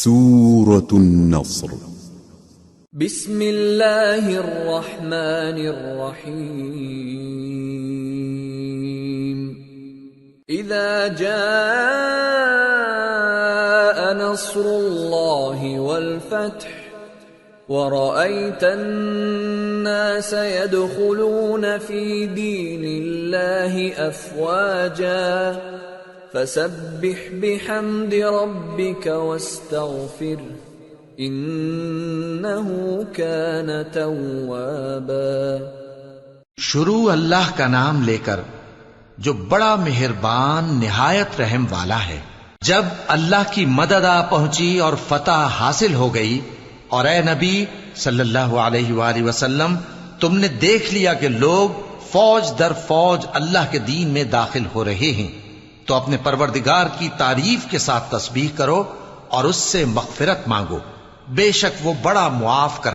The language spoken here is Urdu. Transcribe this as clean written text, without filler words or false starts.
سورة النصر. بسم اللہ الرحمن الرحیم. اذا جاء نصر اللہ والفتح ورأيت الناس يدخلون في دين الله أفواجا فسبح بحمد ربك واستغفره إنه كان توابا. شروع اللہ کا نام لے کر جو بڑا مہربان نہایت رحم والا ہے. جب اللہ کی مدد آ پہنچی اور فتح حاصل ہو گئی اور اے نبی صلی اللہ علیہ وآلہ وسلم تم نے دیکھ لیا کہ لوگ فوج در فوج اللہ کے دین میں داخل ہو رہے ہیں تو اپنے پروردگار کی تعریف کے ساتھ تسبیح کرو اور اس سے مغفرت مانگو، بے شک وہ بڑا معاف کر